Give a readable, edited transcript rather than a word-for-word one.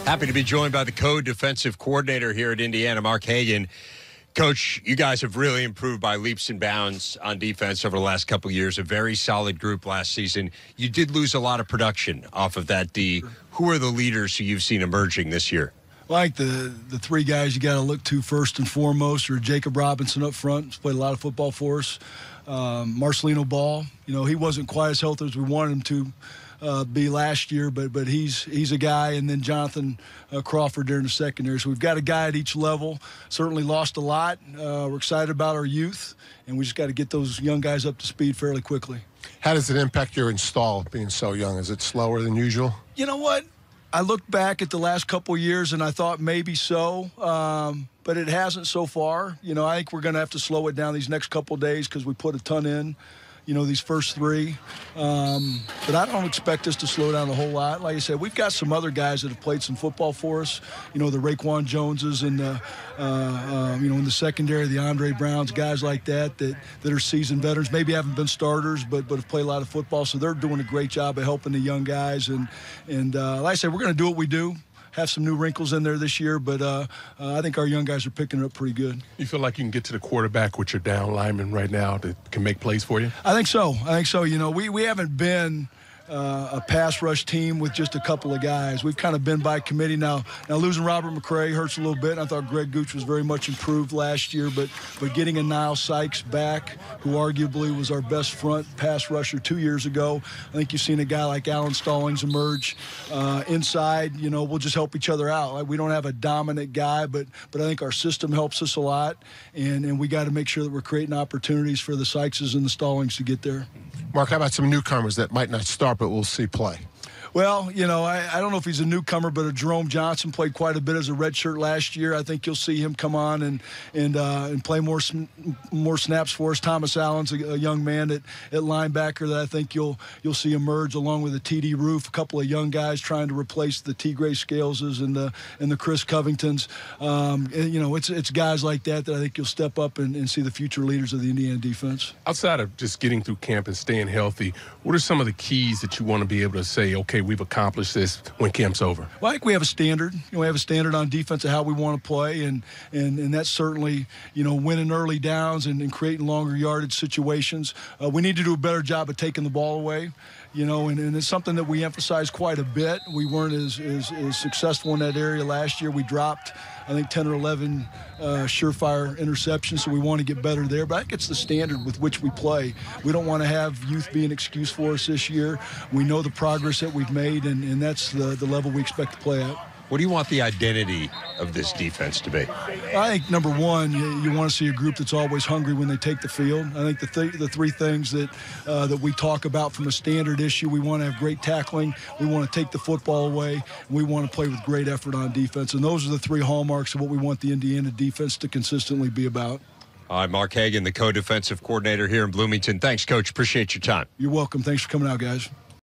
Happy to be joined by the co-defensive coordinator here at Indiana, Mark Hagen. Coach, you guys have really improved by leaps and bounds on defense over the last couple of years. A very solid group last season. You did lose a lot of production off of that D. Who are the leaders who you've seen emerging this year? Like the three guys you got to look to first and foremost are Jacob Robinson up front. He's played a lot of football for us. Marcelino Ball, he wasn't quite as healthy as we wanted him to be last year, but he's a guy, and then Jonathan Crawford there in the secondary. So we've got a guy at each level. Certainly lost a lot. We're excited about our youth, and we just got to get those young guys up to speed fairly quickly. How does it impact your install being so young? Is it slower than usual? You know what? I looked back at the last couple of years, and I thought maybe so, but it hasn't so far. I think we're going to have to slow it down these next couple of days because we put a ton in, these first three. But I don't expect us to slow down a whole lot. Like I said, we've got some other guys that have played some football for us. The Raekwon Joneses and in the secondary, the Andre Browns, guys like that are seasoned veterans. Maybe haven't been starters, but have played a lot of football. So they're doing a great job of helping the young guys. And like I said, we're going to do what we do. Have some new wrinkles in there this year, but I think our young guys are picking it up pretty good. You feel like you can get to the quarterback with your down lineman right now that can make plays for you? I think so. We haven't been a pass rush team with just a couple of guys. We've kind of been by committee now. Now losing Robert McCray hurts a little bit. I thought Greg Gooch was very much improved last year, but getting a Niall Sykes back, who arguably was our best front pass rusher 2 years ago. I think you've seen a guy like Alan Stallings emerge inside. We'll just help each other out. We don't have a dominant guy, but I think our system helps us a lot, and we got to make sure that we're creating opportunities for the Sykeses and the Stallings to get there. Mark, how about some newcomers that might not start, but we'll see play? Well, I don't know if he's a newcomer, but Jerome Johnson played quite a bit as a redshirt last year. I think you'll see him come on and play more snaps for us. Thomas Allen's a young man at linebacker that I think you'll see emerge, along with a T.D. Roof, a couple of young guys trying to replace the T. Gray Scaleses and the Chris Covingtons. It's guys like that I think you'll step up and see the future leaders of the Indiana defense. Outside of just getting through camp and staying healthy, what are some of the keys that you want to be able to say, okay, we've accomplished this when camp's over? Well, I think we have a standard. We have a standard on defense of how we want to play, and that's certainly, winning early downs and creating longer yardage situations. We need to do a better job of taking the ball away, and it's something that we emphasize quite a bit. We weren't as successful in that area last year. We dropped, I think, 10 or 11 surefire interceptions, so we want to get better there. But I think it's the standard with which we play. We don't want to have youth be an excuse for us this year. We know the progress that we've made, and that's the level we expect to play at. What do you want the identity of this defense to be? I think, number one, you want to see a group that's always hungry when they take the field. I think the three things that we talk about from a standard issue, we want to have great tackling, we want to take the football away, and we want to play with great effort on defense. And those are the three hallmarks of what we want the Indiana defense to consistently be about. All right, Mark Hagen, the co-defensive coordinator here in Bloomington. Thanks, Coach. Appreciate your time. You're welcome. Thanks for coming out, guys.